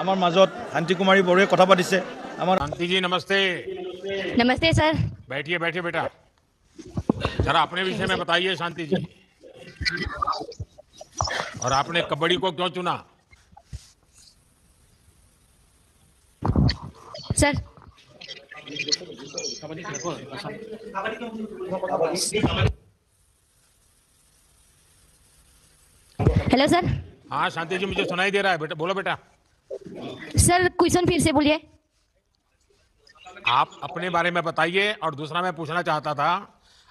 আমাৰ মাজত শান্তি কুমাৰী বৰুৱে কথা পাতিছে। আমাৰ शांति जी नमस्ते। नमस्ते सर। बैठिए बैठिए बेटा, जरा अपने विषय में बताइए शांति जी। और आपने कबड्डी को क्यों चुना? Sir hello sir. हाँ शांति जी, मुझे सुनाई दे रहा है बेटा, बोलो बेटा। सर क्वेश्चन फिर से बोलिए। आप अपने बारे में बताइए। और दूसरा मैं पूछना चाहता था,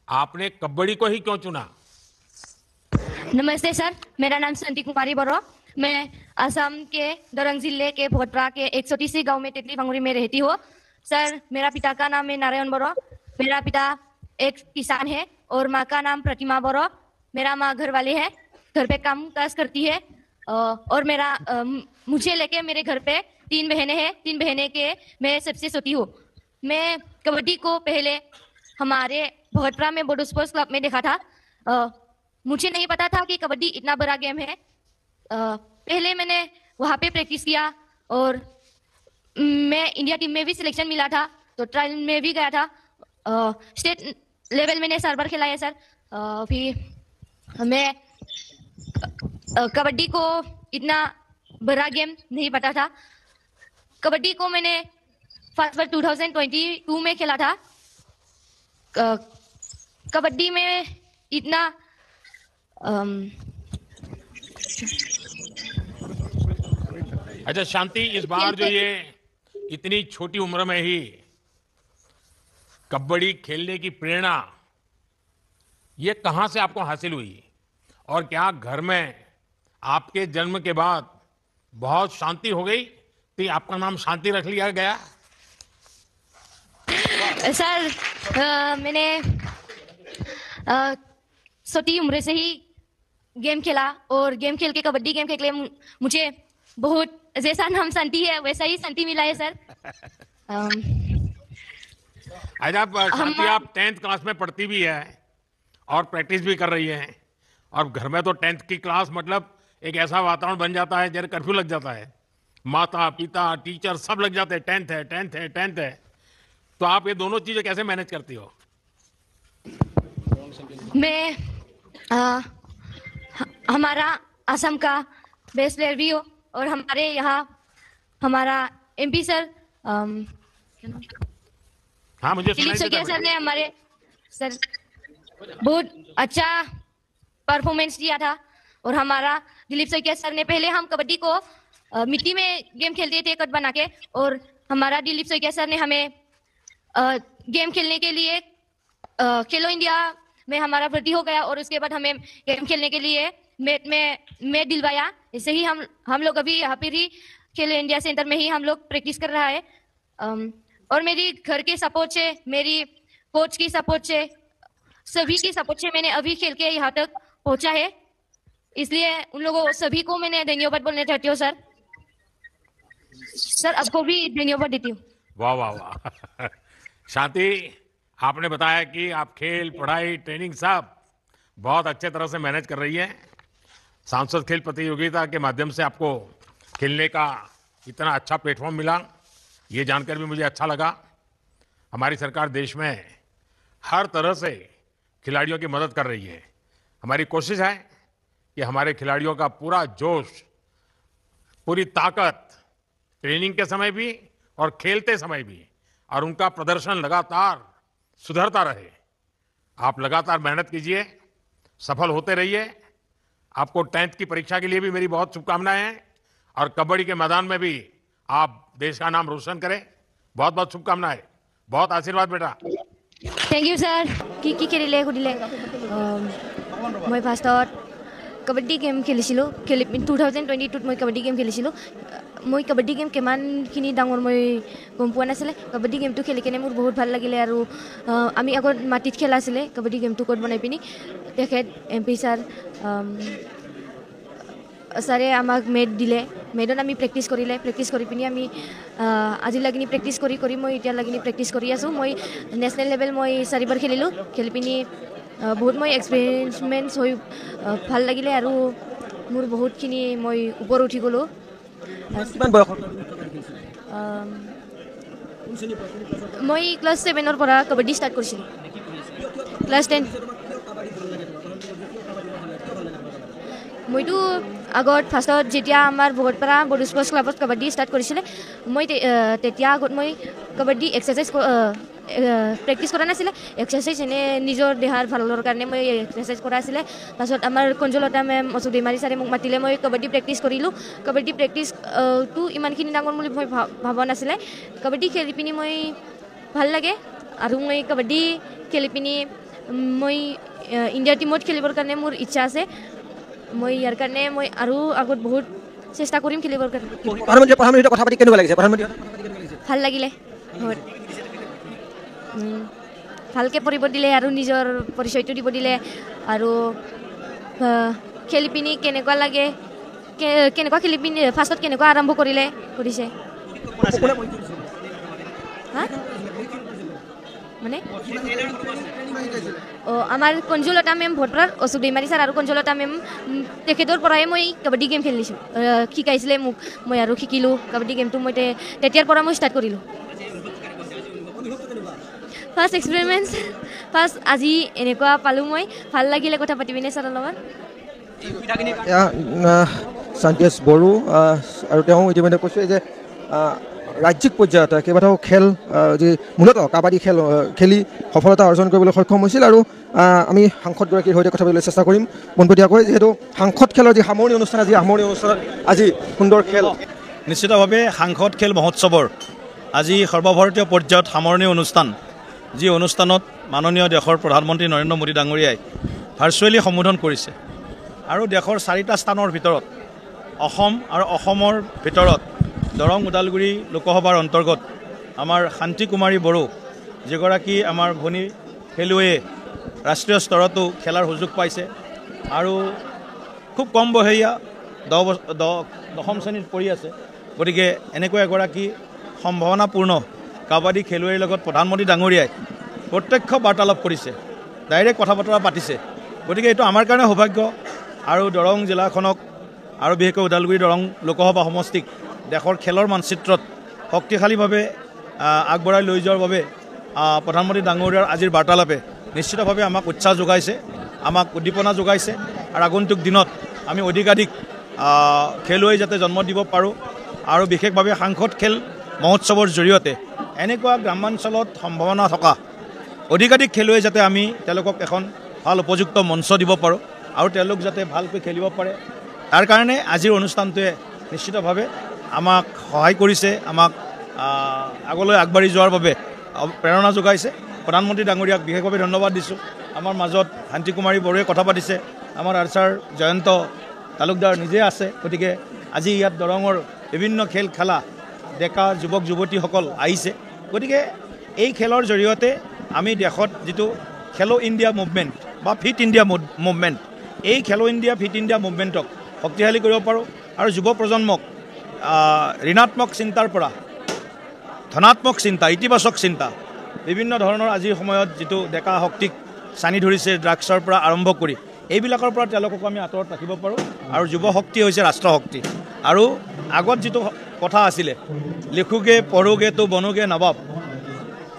आपने कबड्डी को ही क्यों चुना? नमस्ते सर, मेरा नाम संती कुमारी बोरो। मैं असम के दरंग जिले के भोटरा के 130 गांव में तेतली भांगुरी में रहती हूँ। सर मेरा पिता का नाम है नारायण बोरो। मेरा पिता एक किसान है और माँ का नाम प्रतिमा बोरो। मेरा माँ घर वाले है, घर पे काम काज करती है। और मुझे लेके मेरे घर पे 3 बहनें हैं। 3 बहनें के मैं सबसे छोटी हूँ। मैं कबड्डी को पहले हमारे भोटरा में बोडो स्पोर्ट्स क्लब में देखा था। मुझे नहीं पता था कि कबड्डी इतना बड़ा गेम है। पहले मैंने वहाँ पे प्रैक्टिस किया और मैं इंडिया टीम में भी सिलेक्शन मिला था, तो ट्रायल में भी गया था। स्टेट लेवल मैंने 4 बार खेला है सर। फिर मैं कबड्डी को इतना बड़ा गेम नहीं पता था। कबड्डी को मैंने फर्स्ट बार 2022 में खेला था। कबड्डी में इतना अच्छा शांति, इस बार जो ये इतनी छोटी उम्र में ही कबड्डी खेलने की प्रेरणा ये कहाँ से आपको हासिल हुई? और क्या घर में आपके जन्म के बाद बहुत शांति हो गई तो आपका नाम शांति रख लिया गया? सर मैंने छोटी उम्र से ही गेम खेला और गेम खेल के कबड्डी गेम खेल के मुझे बहुत जैसा नाम शांति है वैसा ही शांति मिला है सर। अच्छा शांति, आप 10th क्लास में पढ़ती भी है और प्रैक्टिस भी कर रही है। और घर में तो 10th की क्लास मतलब एक ऐसा वातावरण बन जाता है जैसे कर्फ्यू लग जाता है। माता पिता टीचर सब लग जाते हैं, 10th है 10th है 10th है। तो आप ये दोनों चीजें कैसे मैनेज करती हो? मैं हमारा असम का बेस्ट प्लेयर भी हो और हमारे यहाँ हमारा एमपी सर हाँ मुझे दिलीप सुनाई देता सोकिया है सर ने हमारे सर बहुत अच्छा परफॉर्मेंस दिया था। और हमारा दिलीप सोकिया सर ने पहले हम कबड्डी को मिट्टी में गेम खेलते थे कट बना के, और हमारा दिलीप सोकिया सर ने हमें गेम खेलने के लिए खेलो इंडिया में हमारा भर्ती हो गया और उसके बाद हमें गेम खेलने के लिए मैट दिलवाया। इससे ही हम लोग अभी यहाँ पे ही खेलो इंडिया सेंटर में ही हम लोग प्रैक्टिस कर रहा है। और मेरी घर के सपोर्ट से, मेरी कोच की सपोर्ट से, सभी की सपोर्ट से मैंने अभी खेल के यहाँ तक पहुंचा है। इसलिए उन लोगों सभी को मैंने धन्यवाद बोलना चाहती हूँ सर। सर आपको भी धन्यवाद देती हूँ। वाह वाह वाह। शांति, आपने बताया कि आप खेल पढ़ाई ट्रेनिंग सब बहुत अच्छे तरह से मैनेज कर रही है। सांसद खेल प्रतियोगिता के माध्यम से आपको खेलने का इतना अच्छा प्लेटफॉर्म मिला, ये जानकर भी मुझे अच्छा लगा। हमारी सरकार देश में हर तरह से खिलाड़ियों की मदद कर रही है। हमारी कोशिश है कि हमारे खिलाड़ियों का पूरा जोश, पूरी ताकत ट्रेनिंग के समय भी और खेलते समय भी, और उनका प्रदर्शन लगातार सुधरता रहे। आप लगातार मेहनत कीजिए, सफल होते रहिए। आपको 10th की परीक्षा के लिए भी मेरी बहुत शुभकामनाएं हैं और कबड्डी के मैदान में भी आप देश का नाम रोशन करें। बहुत बहुत शुभकामनाएं, बहुत आशीर्वाद बेटा। Thank you sir. কি খেলিলে সুধিলে মই ফাৰ্ষ্টত কাবাড্ডি গেম খেলিছিলোঁ। 2022 মই কাবাড্ডি গেম খেলিছিলোঁ। মই কাবাড্ডি গেম কিমানখিনি ডাঙৰ মই গম পোৱা নাছিলে। কাবাড্ডি গেমটো খেলি কেনে মোৰ বহুত ভাল লাগিলে। আৰু আমি আগত মাটিত খেলা আছিলে কাবাড্ডি গেমটো ক'ত বনাই পিনি তেখেত এমপি ছাৰ ছাৰে আমাক মেট দিলে। মেটত আমি প্ৰেক্টিছ কৰি পিনি আমি আজি লাগিনি প্ৰেক্টিছ কৰি মই এতিয়া লাগিনি প্ৰেক্টিছ কৰি আছোঁ। মই নেশ্যনেল লেভেল মই 4 বাৰ খেলিলোঁ। খেলি পিনি বহুত মই এক্সপেৰিমেণ্টছ হৈ ভাল লাগিলে আৰু মোৰ বহুতখিনি মই ওপৰত উঠি গ'লোঁ। কিমান বয়সত মই ক্লাছ 7ৰ পৰা কাবাডী ষ্টাৰ্ট কৰিছিলোঁ ক্লাছ 10 মইতো আগত ফাৰ্ষ্টত যেতিয়া আমাৰ ভগতপাৰা বড়ো স্পৰ্টছ ক্লাবত কাবাডী ষ্টাৰ্ট কৰিছিলে মই তেতিয়া আগত মই কাবাডী এক্সাৰচাইজ প্ৰেক্টিছ কৰা নাছিলে এক্সাৰচাইজ এনে নিজৰ দেহাৰ ভালৰ কাৰণে মই এক্সাৰচাইজ কৰা আছিলে তাৰপিছত আমাৰ কঞ্জলতা মেম অশোক দৈমাৰী ছাৰে মোক মাতিলে মই কাবাডী প্ৰেক্টিছ কৰিলোঁ কাবাডী প্ৰেক্টিছটো ইমানখিনি ডাঙৰ বুলি মই ভবা নাছিলে কাবাডী খেলি পিনি মই ভাল লাগে আৰু মই কাবাডী খেলি পিনি মই ইণ্ডিয়া টীমত খেলিবৰ কাৰণে মোৰ ইচ্ছা আছে মই ইয়াৰ কাৰণে মই আৰু আগত বহুত চেষ্টা কৰিম খেলিবৰ কাৰণে প্ৰধানমন্ত্ৰীৰ কথা পাতি কেনেকুৱা লাগিছে ভাল লাগিলে বহুত ভালকৈ পঢ়িব দিলে আৰু নিজৰ পৰিচয়টো দিব দিলে আৰু খেলি পিনি কেনেকুৱা লাগে কেনেকুৱা খেলি পিনি ফাৰ্ষ্টত কেনেকুৱা আৰম্ভ কৰিলে কৰিছে হা মানে আমাৰ কঞ্জলতা মেম ভট্টৰাৰ অশোক দৈমাৰী ছাৰ আৰু কঞ্জলতা মেম তেখেতৰ পৰাই মই কাবাডী গেম খেলিছোঁ শিকাইছিলে মোক মই আৰু শিকিলোঁ কাবাডী গেমটো মই তেতিয়াৰ পৰা মই ষ্টাৰ্ট কৰিলোঁ ফাৰ্ষ্ট এক্সপেৰিমেণ্ট ফাৰ্ষ্ট আজি এনেকুৱা পালোঁ মই ভাল লাগিলে কথা পাতি পিনে ছাৰৰ লগত শান্তিৰাজ বড়ো আৰু তেওঁ ইতিমধ্যে কৈছে যে ৰাজ্যিক পৰ্যায়ত কেইবাটাও খেল যি মূলতঃ কাবাডী খেলি সফলতা অৰ্জন কৰিবলৈ সক্ষম হৈছিল আৰু আমি সাংসদগৰাকীৰ সৈতে কথা পাতিবলৈ চেষ্টা কৰিম পোনপটীয়াকৈ যিহেতু সাংসদ খেলৰ যি সামৰণি অনুষ্ঠান আজি সুন্দৰ খেল নিশ্চিতভাৱে সাংসদ খেল মহোৎসৱৰ আজি সৰ্বভাৰতীয় পৰ্যায়ত সামৰণি অনুষ্ঠান যি অনুষ্ঠানত মাননীয় দেশৰ প্ৰধানমন্ত্ৰী নৰেন্দ্ৰ মোদী ডাঙৰীয়াই ভাৰ্চুৱেলি সম্বোধন কৰিছে আৰু দেশৰ 4টা স্থানৰ ভিতৰত অসম আৰু অসমৰ ভিতৰত দৰং ওদালগুৰি লোকসভাৰ অন্তৰ্গত আমাৰ শান্তি কুমাৰী বড়ো যিগৰাকী আমাৰ ভনী খেলুৱৈয়ে ৰাষ্ট্ৰীয় স্তৰতো খেলাৰ সুযোগ পাইছে আৰু খুব কম বয়সীয়া 10ম শ্ৰেণীত পঢ়ি আছে গতিকে এনেকুৱা এগৰাকী সম্ভাৱনাপূৰ্ণ কাবাডী খেলুৱৈৰ লগত প্ৰধানমন্ত্ৰী ডাঙৰীয়াই প্ৰত্যক্ষ বাৰ্তালাপ কৰিছে ডাইৰেক্ট কথা বতৰা পাতিছে গতিকে এইটো আমাৰ কাৰণে সৌভাগ্য আৰু দৰং জিলাখনক আৰু বিশেষকৈ ওদালগুৰি দৰং লোকসভা সমষ্টিক দেশৰ খেলৰ মানচিত্ৰত শক্তিশালীভাৱে আগবঢ়াই লৈ যোৱাৰ বাবে প্ৰধানমন্ত্ৰী ডাঙৰীয়াৰ আজিৰ বাৰ্তালাপে নিশ্চিতভাৱে আমাক উৎসাহ যোগাইছে আমাক উদ্দীপনা যোগাইছে আৰু আগন্তুক দিনত আমি অধিকাধিক খেলুৱৈ যাতে জন্ম দিব পাৰোঁ আৰু বিশেষভাৱে সাংসদ খেল মহোৎসৱৰ জৰিয়তে এনেকুৱা গ্ৰামাঞ্চলত সম্ভাৱনা থকা অধিকাধিক খেলুৱৈ যাতে আমি তেওঁলোকক এখন ভাল উপযুক্ত মঞ্চ দিব পাৰোঁ আৰু তেওঁলোক যাতে ভালকৈ খেলিব পাৰে তাৰ কাৰণে আজিৰ অনুষ্ঠানটোৱে নিশ্চিতভাৱে আমাক সহায় কৰিছে আমাক আগলৈ আগবাঢ়ি যোৱাৰ বাবে প্ৰেৰণা যোগাইছে প্ৰধানমন্ত্ৰী ডাঙৰীয়াক বিশেষভাৱে ধন্যবাদ দিছোঁ আমাৰ মাজত শান্তি কুমাৰী বড়োৱে কথা পাতিছে আমাৰ আৰ্চাৰ জয়ন্ত তালুকদাৰ নিজে আছে গতিকে আজি ইয়াত দৰঙৰ বিভিন্ন খেল খেলা ডেকা যুৱক যুৱতীসকল আহিছে গতিকে এই খেলৰ জৰিয়তে আমি দেশত যিটো খেলো ইণ্ডিয়া মুভমেণ্ট বা ফিট ইণ্ডিয়া মুভমেণ্ট এই খেলো ইণ্ডিয়া ফিট ইণ্ডিয়া মুভমেণ্টক শক্তিশালী কৰিব পাৰোঁ আৰু যুৱ প্ৰজন্মক ঋণাত্মক চিন্তাৰ পৰা ধনাত্মক চিন্তা ইতিবাচক চিন্তা বিভিন্ন ধৰণৰ আজিৰ সময়ত যিটো ডেকা শক্তিক চানি ধৰিছে ড্ৰাগছৰ পৰা আৰম্ভ কৰি এইবিলাকৰ পৰা তেওঁলোকক আমি আঁতৰত ৰাখিব পাৰোঁ আৰু যুৱ শক্তি হৈছে ৰাষ্ট্ৰ শক্তি আৰু আগত যিটো কথা আছিলে লিখোগে পঢ়োগে তো বনোগে নবাব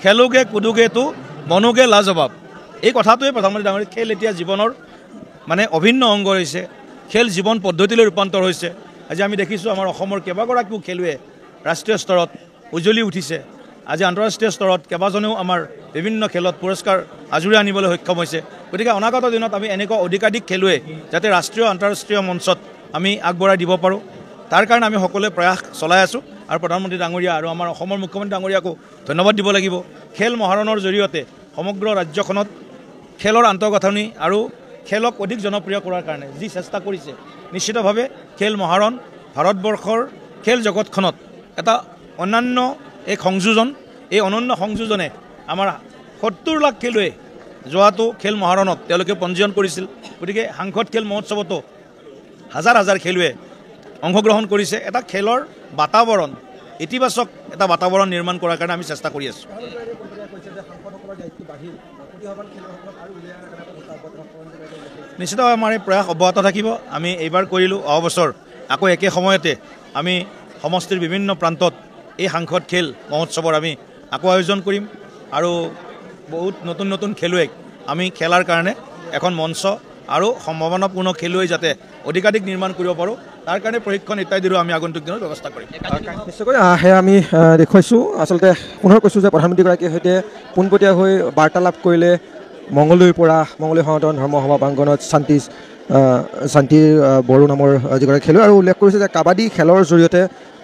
খেলোগে কুদোগে তো বনোগে লাজবাব এই কথাটোৱে প্ৰধানমন্ত্ৰী ডাঙৰীয়া খেল এতিয়া জীৱনৰ মানে অভিন্ন অংগ হৈছে খেল জীৱন পদ্ধতিলৈ ৰূপান্তৰ হৈছে আজি আমি দেখিছোঁ আমাৰ অসমৰ কেইবাগৰাকীও খেলুৱৈ ৰাষ্ট্ৰীয় স্তৰত উজ্জ্বলি উঠিছে আজি আন্তঃৰাষ্ট্ৰীয় স্তৰত কেইবাজনেও আমাৰ বিভিন্ন খেলত পুৰস্কাৰ আজুৰি আনিবলৈ সক্ষম হৈছে গতিকে অনাগত দিনত আমি এনেকুৱা অধিকাধিক খেলুৱৈ যাতে ৰাষ্ট্ৰীয় আন্তঃৰাষ্ট্ৰীয় মঞ্চত আমি আগবঢ়াই দিব পাৰোঁ তাৰ কাৰণে আমি সকলোৱে প্ৰয়াস চলাই আছোঁ আৰু প্ৰধানমন্ত্ৰী ডাঙৰীয়া আৰু আমাৰ অসমৰ মুখ্যমন্ত্ৰী ডাঙৰীয়াকো ধন্যবাদ দিব লাগিব খেল মহাৰণৰ জৰিয়তে সমগ্ৰ ৰাজ্যখনত খেলৰ আন্তঃগাঁথনি আৰু খেলক অধিক জনপ্ৰিয় কৰাৰ কাৰণে যি চেষ্টা কৰিছে নিশ্চিতভাৱে খেল মহাৰণ ভাৰতবৰ্ষৰ খেল জগতখনত এটা অন্যান্য এক সংযোজন এই অনন্য সংযোজনে আমাৰ 70 লাখ খেলুৱৈ যোৱাটো খেল মহাৰণত তেওঁলোকে পঞ্জীয়ন কৰিছিল গতিকে সাংসদ খেল মহোৎসৱতো হাজাৰ হাজাৰ খেলুৱৈ অংশগ্ৰহণ কৰিছে এটা খেলৰ বাতাবৰণ ইতিবাচক এটা বাতাবৰণ নিৰ্মাণ কৰাৰ কাৰণে আমি চেষ্টা কৰি আছোঁ নিশ্চিতভাৱে আমাৰ এই প্ৰয়াস অব্যাহত থাকিব আমি এইবাৰ কৰিলোঁ অহা বছৰ আকৌ একে সময়তে আমি সমষ্টিৰ বিভিন্ন প্ৰান্তত এই সাংসদ খেল মহোৎসৱৰ আমি আকৌ আয়োজন কৰিম আৰু বহুত নতুন নতুন খেলুৱৈক আমি খেলাৰ কাৰণে এখন মঞ্চ আৰু সম্ভাৱনাপূৰ্ণ খেলুৱৈ যাতে অধিকাধিক নিৰ্মাণ কৰিব পাৰোঁ তাৰ কাৰণে প্ৰশিক্ষণ ইত্যাদিৰো আমি আগন্তুক দিনত ব্যৱস্থা কৰিম। নিশ্চয়কৈ সেয়া আমি দেখুৱাইছোঁ। আচলতে পুনৰ কৈছোঁ যে প্ৰধানমন্ত্ৰীগৰাকীৰ সৈতে পোনপটীয়া হৈ বাৰ্তালাপ কৰিলে মঙলদৈৰ পৰা মঙলদৈ সনাতন ধৰ্ম সভা প্ৰাংগণত শান্তি বড়ো নামৰ যিগৰাকী খেলুৱৈ আৰু উল্লেখ কৰিছে যে কাবাডী খেলৰ জৰিয়তে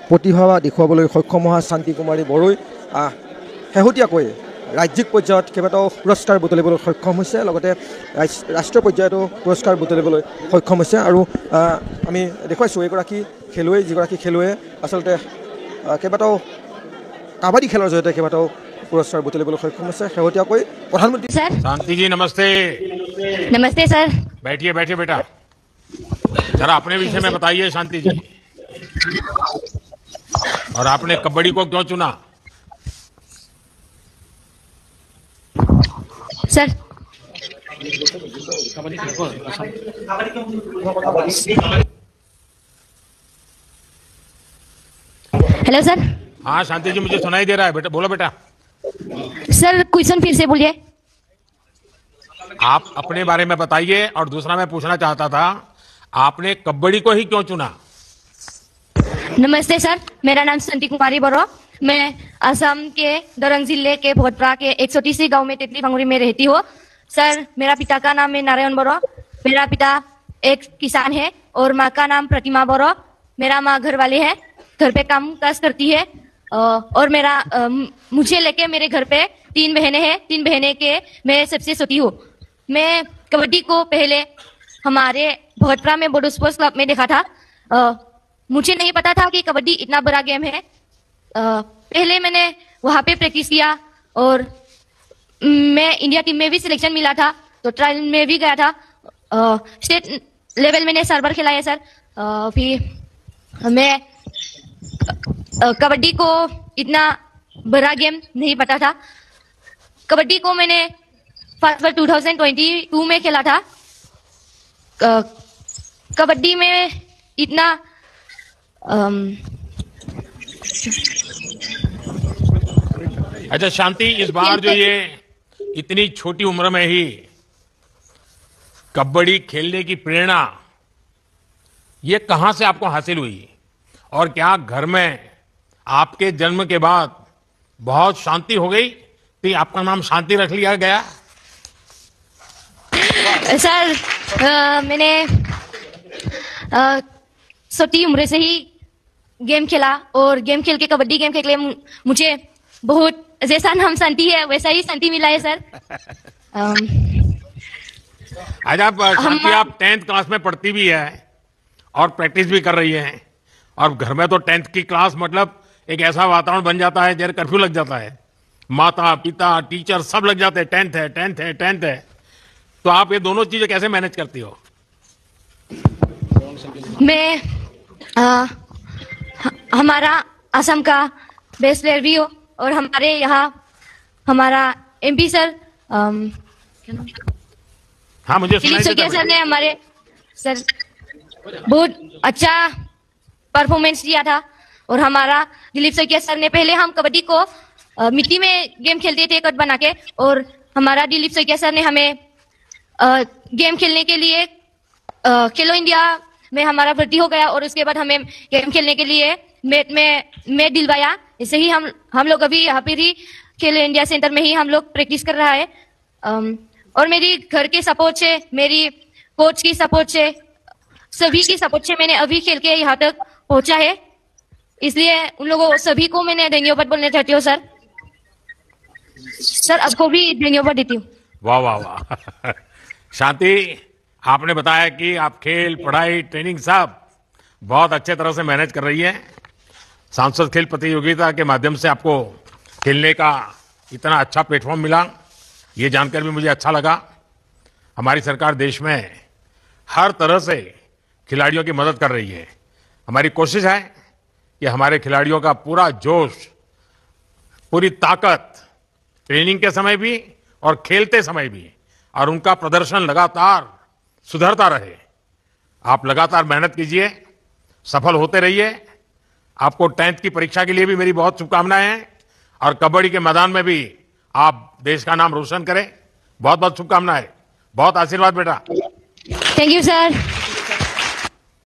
প্ৰতিভা দেখুৱাবলৈ সক্ষম হোৱা শান্তি কুমাৰী বড়োই শেহতীয়াকৈ ৰাজ্যিক পৰ্যায়ত কেইবাটাও পুৰস্কাৰ বুটলিবলৈ সক্ষম হৈছে, লগতে ৰাষ্ট্ৰীয় পৰ্যায়তো পুৰস্কাৰ বুটলিবলৈ সক্ষম হৈছে। আৰু আমি দেখুৱাইছোঁ এইগৰাকী খেলুৱৈ যিগৰাকী খেলুৱৈয়ে আচলতে কেইবাটাও কাবাডী খেলৰ জৰিয়তে কেইবাটাও পুৰস্কাৰ বুটলিবলৈ সক্ষম হৈছে। শেহতীয়াকৈ প্ৰধানমন্ত্ৰী सर शांति जी नमस्ते। नमस्ते सर। बैठिए बैठिए बेटा, जरा अपने विषय में बताइए शांति जी, और आपने कबड्डी को क्यों चुना? Sir hello sir. हाँ शांति जी मुझे सुनाई दे रहा है बेटा, बोलो बेटा। सर क्वेश्चन फिर से बोलिए। आप अपने बारे में बताइए, और दूसरा मैं पूछना चाहता था आपने कबड्डी को ही क्यों चुना? नमस्ते सर, मेरा नाम संती कुमारी बरो। मैं असम के दरंग जिले के भोटप्रा के 130 गांव में तेतली भांगुरी में रहती हूँ। सर मेरा पिता का नाम है नारायण बरो। मेरा पिता एक किसान है और माँ का नाम प्रतिमा बरो। मेरा माँ घर वाले है, घर पे काम काज करती है। और मुझे लेके मेरे घर पे 3 बहनें हैं। 3 बहनें के मैं सबसे छोटी हूँ। मैं कबड्डी को पहले हमारे भोटप्रा में बोडो स्पोर्ट्स क्लब में देखा था। मुझे नहीं पता था कि कबड्डी इतना बड़ा गेम है। पहले मैंने वहाँ पे प्रैक्टिस किया और मैं इंडिया टीम में भी सिलेक्शन मिला था, तो ट्रायल में भी गया था। स्टेट लेवल मैंने सर्वर खेला है सर। फिर मैं कबड्डी को इतना बड़ा गेम नहीं पता था। कबड्डी को मैंने फर्स्ट बार 2022 में खेला था। कबड्डी में इतना अच्छा शांति, इस बार जो ये इतनी छोटी उम्र में ही कबड्डी खेलने की प्रेरणा ये कहां से आपको हासिल हुई, और क्या घर में आपके जन्म के बाद बहुत शांति हो गई तो आपका नाम शांति रख लिया गया? सर मैंने छोटी उम्र से ही गेम खेला और गेम खेल के कबड्डी गेम खेल के मुझे बहुत जैसा नाम शांति है वैसा ही शांति मिला है सर। आज आप शांति आप 10th क्लास में पढ़ती भी है और प्रैक्टिस भी कर रही है, और घर में तो 10th की क्लास मतलब एक ऐसा वातावरण बन जाता है जैसे कर्फ्यू लग जाता है। माता पिता टीचर सब लग जाते हैं, 10th है 10th है 10th है। तो आप ये दोनों चीजें कैसे मैनेज करती हो? मैं हमारा असम का बेस्ट प्लेयर भी हो, और हमारे यहाँ हमारा MP सर हाँ मुझे सुनाई दिलीप देता सोकिया सर ने हमारे सर बहुत अच्छा परफॉर्मेंस दिया था। और हमारा दिलीप सोकिया सर ने पहले हम कबड्डी को मिट्टी में गेम खेलते थे कट बना के, और हमारा दिलीप सोकिया सर ने हमें गेम खेलने के लिए खेलो इंडिया में हमारा भर्ती हो गया, और उसके बाद हमें गेम खेलने के लिए मैट दिलवाया। इससे ही हम लोग अभी यहाँ पे ही खेलो इंडिया सेंटर में ही हम लोग प्रैक्टिस कर रहा है। और मेरी घर के सपोर्ट से, मेरी कोच की सपोर्ट से, सभी की सपोर्ट से मैंने अभी खेल के यहाँ तक पहुंचा है। इसलिए उन लोगों सभी को मैंने धन्यवाद बोलना चाहती हूँ सर। सर आपको भी धन्यवाद देती हूँ। वाह वाह वाह। शांति, आपने बताया कि आप खेल पढ़ाई ट्रेनिंग सब बहुत अच्छे तरह से मैनेज कर रही है। सांसद खेल प्रतियोगिता के माध्यम से आपको खेलने का इतना अच्छा प्लेटफॉर्म मिला, ये जानकर भी मुझे अच्छा लगा। हमारी सरकार देश में हर तरह से खिलाड़ियों की मदद कर रही है। हमारी कोशिश है कि हमारे खिलाड़ियों का पूरा जोश, पूरी ताकत ट्रेनिंग के समय भी और खेलते समय भी, और उनका प्रदर्शन लगातार सुधरता रहे। आप लगातार मेहनत कीजिए, सफल होते रहिए। आपको 10th की परीक्षा के लिए भी मेरी बहुत शुभकामनाएं हैं और कबड्डी के मैदान में भी आप देश का नाम रोशन करें। बहुत बहुत शुभकामनाएं, बहुत आशीर्वाद बेटा। Thank you sir.